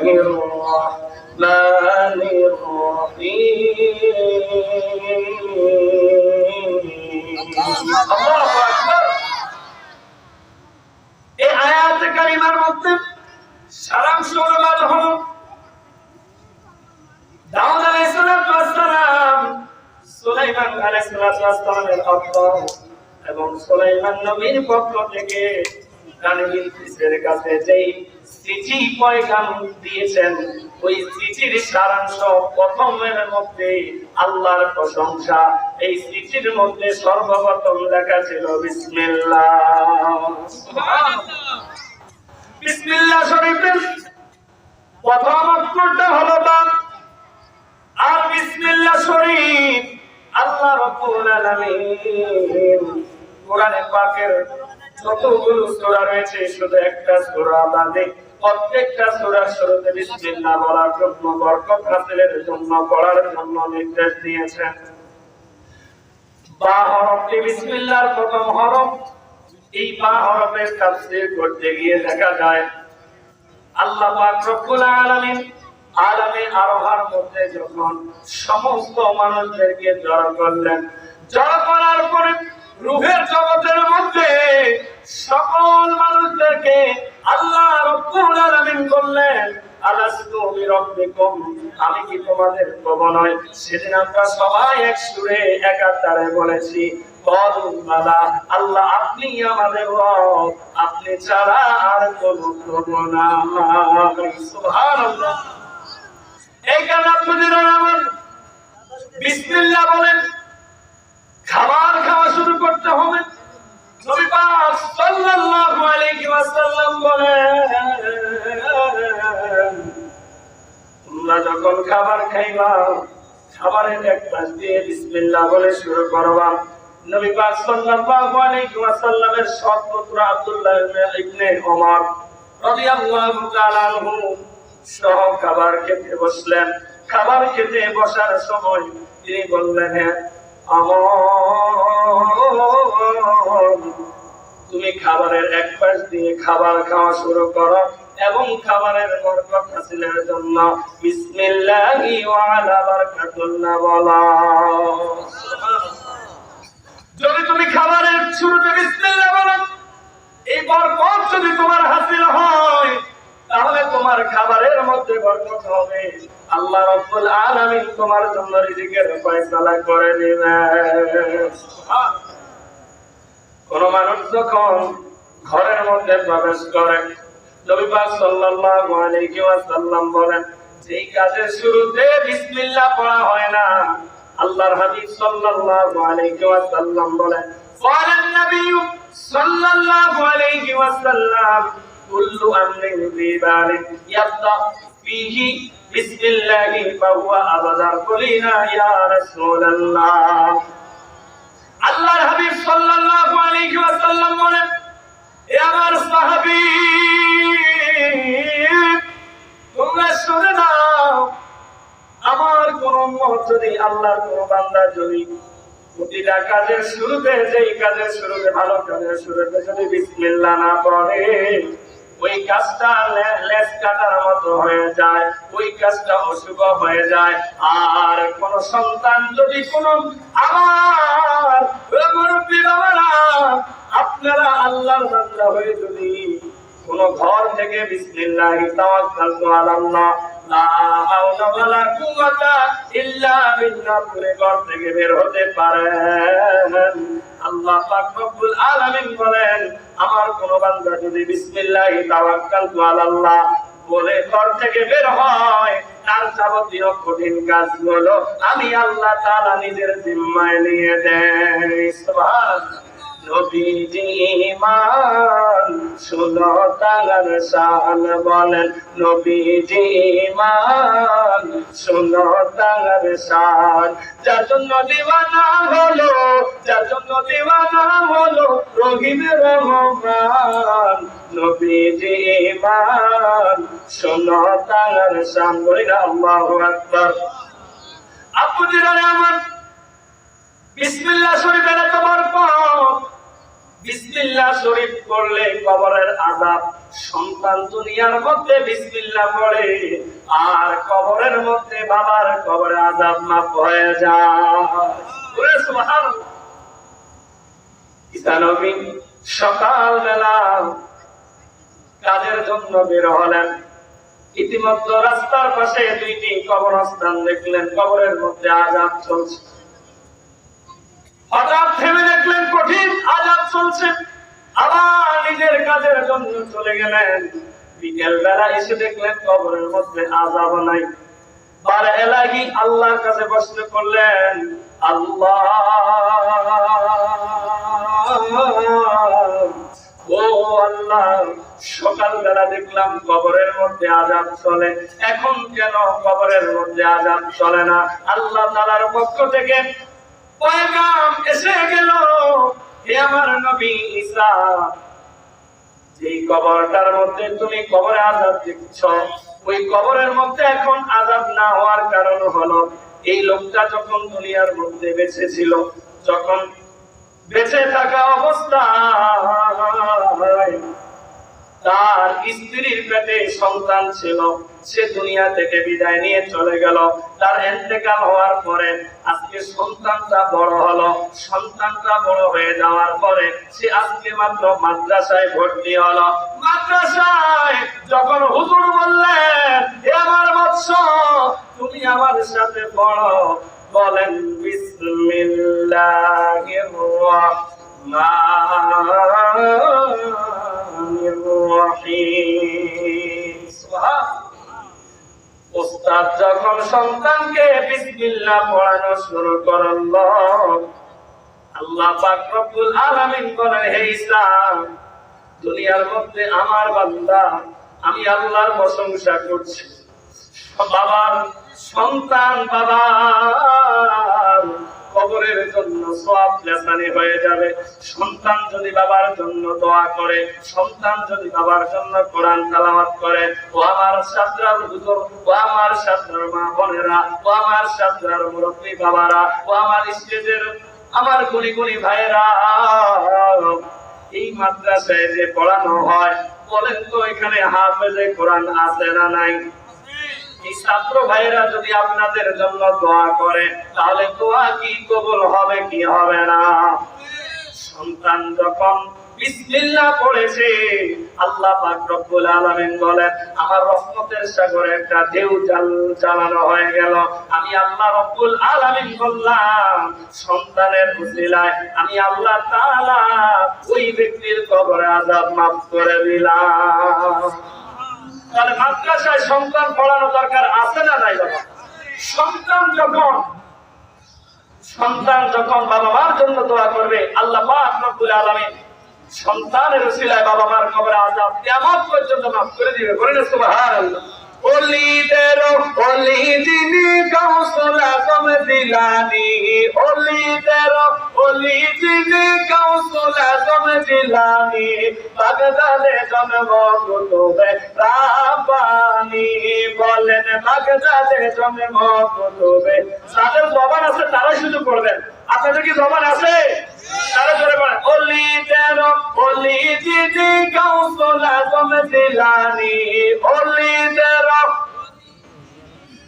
বিসমিল্লাহির রহমানির রহিম। আল্লাহু আকবার। এই আয়াতে কারিমার মধ্যে সারাংশ হলো দাউদ আলাইহিস সালাম সুলাইমান আলাইহিস সালামের আব্বা এবং সুলাইমান নবীর পক্ষ থেকে বিলকিসের কাছে যেই চিঠি পয়গাম দিয়েছেন ওই চিঠির সারাংশ প্রথমের মধ্যে আল্লাহর প্রশংসা। এই চিঠির মধ্যে সর্বপ্রথম লেখা ছিল বিসমিল্লাহ। সুবহানাল্লাহ। বিসমিল্লাহ শরীফের প্রথম অক্ষরটা হলো বা, আর বিসমিল্লাহ শরীফ আল্লাহ রাব্বুল আলামিন কোরআনে পাকের যতগুলো সূরা রয়েছে শুধু একটা সূরা বাদে প্রত্যেকটা সূরার শুরুতে বিসমিল্লাহ বলার জন্য, বরকত হাসিলের জন্য, পড়ার জন্য নির্দেশ দিয়েছেন। বা হরফটি বিসমিল্লাহর প্রথম হরফ। এই বা হরফের তাফসীর করতে গিয়ে দেখা যায় আল্লাহ পাক রব্বুল আলামিন আলামে আরোহার মধ্যে যখন সমস্ত মানুষদেরকে জড়ো করলেন, জড়ো করার পরে রূহের জগতের মধ্যে সকল মানুষদেরকে আল্লাহ রাব্বুল আলামিন বললেন, আলাস্তু বিরাব্বিকুম, আমি কি তোমাদের প্রভু নই? সেদিন আমরা সবাই এক সুরে একাত্তরে বলেছি বালা, আল্লাহ আপনি আমাদের রব, আপনি ছাড়া আর কোনো প্রভু নাই। সুবহানাল্লাহ। এই কারণে আপনারা আমার বিসমিল্লাহ বলেন, খাবার খাওয়া শুরু করতে হবে। নবী পাক সাল্লাল্লাহু আলাইহি ওয়াসাল্লাম বলেন, তোমরা যখন খাবার খাইবা খাবারের এক পাশ দিয়ে বিসমিল্লাহ বলে শুরু করবা। নবী পাক সাল্লাল্লাহু আলাইহি ওয়াসাল্লামের সৎ পুত্র আব্দুল্লাহ ইবনে ওমর রাদিয়াল্লাহু তাআলা আনহু সহ খাবার খেতে বসলেন। খাবার খেতে বসার সময় তিনি বললেন, হ্যাঁ তুমি খাবারের এক পাশ দিয়ে খাবার খাওয়া শুরু করো এবং খাবারের বরকত হাসিলের জন্য বিসমিল্লাহি ওয়া আলা বারাকাতুল্লাহ বলো। যদি তুমি খাবারের শুরুতে বিসমিল্লাহ বলো, এই বরকত যদি তোমার হাসিল হয় তাহলে তোমার খাবারের মধ্যে বরকত হবে। আল্লাহ রাব্বুল আলামিন তোমার জন্য রিজিকের ফয়সালা করে দিবেন। কোন মানুষ যখন ঘরের মধ্যে প্রবেশ করে, নবী পাক সাল্লাল্লাহু আলাইহি ওয়াসাল্লাম বলেন, যেই কাজের শুরুতে বিসমিল্লাহ পড়া হয় না, আল্লাহর হাবিব সাল্লাল্লাহু আলাইহি ওয়াসাল্লাম বলেন, ক্বালান নবী সাল্লাল্লাহু আলাইহি ওয়াসাল্লাম, কুল্লু আমরিন বিবালিন ইয়াবদা ফীহি বিসমিল্লাহি ফাহুয়া আবাদার কুলিনা ইয়া রাসূলুল্লাহ। আল্লাহর হাবিব সাল্লাল্লাহু আলাইহি ওয়াসাল্লাম বলেন, এ আমার সাহাবী, তোমরা শুনে নাও, আমার কোন উম্মত যদি, আল্লাহর কোন বান্দা যদি প্রতিটা কাজের শুরুতে, যেই কাজের শুরুতে, ভালো কাজের শুরুতে যদি বিসমিল্লাহ না পড়ে, ওই কাজটা লেজ কাটার মতো হয়ে যায়, ওই কাজটা অশুভ হয়ে যায়। আর কোন সন্তান যদি কোন, আমার মুরব্বী বাবারা, আপনারা আল্লাহর বান্দা হয়ে যদি কোন ঘর থেকে বিসমিল্লাহি তাওয়াক্কালতু আলাল্লাহ লা হাওলা ওয়ালা কুওয়াতা ইল্লা বিল্লাহ বলে ঘর থেকে বের হতে পারেন, আল্লাহ পাক রব্বুল আলামিন বলেন, আমার কোন বান্দা যদি বিসমিল্লাহি তাওয়াক্কালতু আলাল্লাহ বলে ঘর থেকে বের হয়, তার যাবতীয় কঠিন কাজগুলো আমি আল্লাহ তাআলা নিজের জিম্মায় নিয়ে দেই। সুবহানাল্লাহ। নবীজি ঈমান শুনো তার শান বলেন, নবীজি ঈমান শুনো তার শান, যার জন্য দিওয়ানা হলো, যার জন্য দিওয়ানা হলো রহিমের রহমান, নবীজি ঈমান শুনো তার শান। বলি না আল্লাহু আকবার। আপুজিরা আমার বিসমিল্লাহ শরীফের এত বরকত, বিসমিল্লাহ শরীফ পড়লে কবরের আযাব, সন্তান দুনিয়ার মধ্যে বিসমিল্লাহ পড়ে আর কবরের মধ্যে বাবার কবরে আযাব মাফ হয়ে যায়। সুবহানাল্লাহ। ঈসা নবী সকালবেলা কাজের জন্য বের হলেন। ইতিমধ্যে রাস্তার পাশে দুইটি কবরস্থান দেখলেন, কবরের মধ্যে আযাব চলছে। হঠাৎ থেমে দেখলেন কঠিন আযাব চলছে, আবার নিজের কাজের জন্য চলে গেলেন। বিকেল বেলা এসে দেখলেন কবরের মধ্যে আযাব নাই। আর এলাহি আল্লাহর কাছে প্রশ্ন করলেন, আল্লাহ ও আল্লাহ, সকালবেলা দেখলাম কবরের মধ্যে আযাব চলে, এখন কেন কবরের মধ্যে আযাব চলে না? আল্লাহ তাআলার পক্ষ থেকে পয়গাম এসে গেল, হে আমার নবী ঈসা, যেই কবরটার মধ্যে তুমি কবরে আযাব দেখছো, ওই কবরের মধ্যে এখন আযাব না হওয়ার কারণ হলো এই লোকটা যখন দুনিয়ার মধ্যে বেঁচে ছিল, যখন বেঁচে থাকা অবস্থায় তার স্ত্রীর পেটে সন্তান ছিল, সে দুনিয়া থেকে বিদায় নিয়ে চলে গেল। তার ইন্তেকাল হওয়ার পরে আজকে সন্তানটা বড় হলো, সন্তানটা বড় হয়ে যাওয়ার পরে সে আজকে মাত্র মাদ্রাসায় ভর্তি হলো। মাদ্রাসায় যখন হুজুর বললেন, হে আমার বৎস, তুমি আমার সাথে পড়ো, বলেন বিসমিল্লাহির রাহমানির রহিম। সুবহানাল্লাহ। ওস্তাদ যখন সন্তানকে বিসমিল্লাহ পড়ানো শুরু করলো, আল্লাহ পাক রব্বুল আলামিন বলেন, হে ঈসা, দুনিয়ার মধ্যে আমার বান্দা আমি আল্লাহর প্রশংসা করছি। বাবার সন্তান বাবার কবরের জন্য সওয়াব লেখানি হয়ে যাবে। সন্তান যদি বাবার জন্য দোয়া করে, সন্তান যদি বাবার জন্য কোরআন তেলাওয়াত করে, ও আমার ছাত্রার হুজুর, ও আমার ছাত্রার মা বোনেরা, ও আমার ছাত্রার মুরব্বী বাবারা, ও আমার স্টেজের আমার গুণী গুণী ভাইয়েরা, এই মাদ্রাসায় যে পড়ানো হয়, বলেন তো এখানে হাফেজে কোরআন আছে না নাই? এই ছাত্র ভাইয়েরা যদি আপনাদের জন্য দোয়া করে, তাহলে দোয়া কি কবুল হবে কি হবে না? সন্তান যখন বিসমিল্লাহ পড়েছে, আল্লাহ পাক রব্বুল আলামিন বলেন, আমার রহমতের সাগরে একটা ঢেউ চালানো হয়ে গেল। আমি আল্লাহ রব্বুল আলামিন বললাম, সন্তানের উসিলায় আমি আল্লাহ তাআলা ওই ব্যক্তির কবরে আযাব মাফ করে দিলাম। তাহলে মাদ্রাসায় সন্তান পড়ানো দরকার আছে না নাই? বাবা সন্তান যখন বাবা মার জন্য দোয়া করবে, আল্লাহ পাক রব্বুল আলামিন সন্তানের উসিলায় বাবা মার কবরে আযাব কিয়ামত পর্যন্ত মাফ করে দিবে। বলেন সুবহানাল্লাহ। ওলিদের ওলি যিনি গাউসুল আজম জিলানী, ওলিদের ওলি যিনি গাউসুল আজম জিলানী, বাগদাদে জন্ম কুতুবে রাব্বানী। বলেন বাগদাদে জন্ম কুতুবে। যাদের জবান আছে তারা শুধু পড়বেন, আপনাদের কি জবান আছে? তারা জোরে বলেন, ওলিদের ওলি যিনি গাউসুল আজম জিলানী, ওলিদের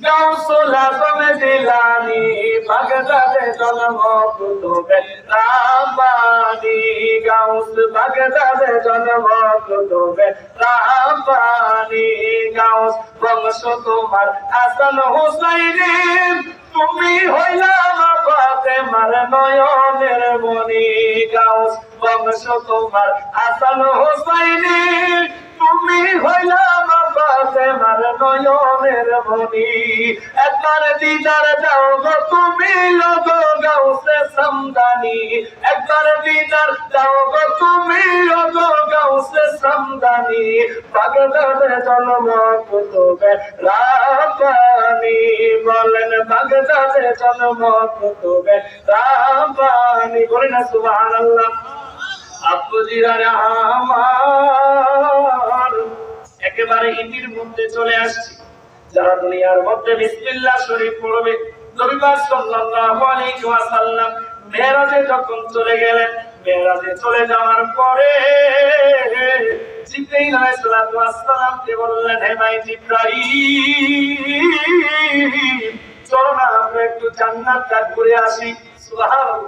গাউসুল আজম জিলানী, বাগদাদে জন্ম কুতুবে রাব্বানী। গাউস বাগদাদে জন্ম কুতুবে রাব্বানী। গাউস বংশ তোমার হাসান হুসাইন, তুমি হইলাম ফাতেমার নয়নের মনি। গাউস বংশ তোমার হাসান হুসাইন, তুমি হইলাম ফাতেমার নয়নের মনি। একবার দিদার দাও গো তুমি লোগো গাউসে সামদানি, একবার দিদার দাও গো তুমি লোগো গাউসে সামদানি। বাগদাদে জন্ম কুতুবে রাব্বানী। বলেন বাগদাদে জন্ম কুতুবে রাব্বানী। বলেন না সুবহানাল্লাহ। আপুজিরা আমার একেবারে ইতির মধ্যে চলে আসছে, যারা দুনিয়ার মধ্যে বিসমিল্লাহ শরীফ পড়বে। নবী পাক সাল্লাল্লাহু আলাইহি ওয়াসাল্লাম মেরাজে যখন চলে গেলেন, মেরাজে চলে যাওয়ার পরে জিবরাইল আলাইহিস সালাতু ওয়াস সালামকে বললেন, হে ভাই জিবরাইল, চলো না আমরা একটু জান্নাতটা ঘুরে আসি। সুবহানাল্লাহ।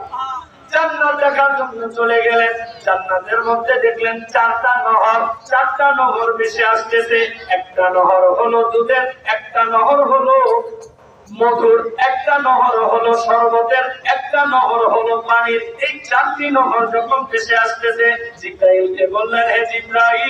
জান্নাত দেখার জন্য চলে গেলেন। জান্নাতের মধ্যে দেখলেন চারটা নহর ভেসে আসতেছে। একটা নহর হলো দুধের, একটা নহর হলো মধুর, একটা নহর হলো শরবতের, একটা নহর হলো পানির। এই চারটি নহর যখন ভেসে আসতেছে, জিবরাইলকে বললেন, হে জিবরাইল,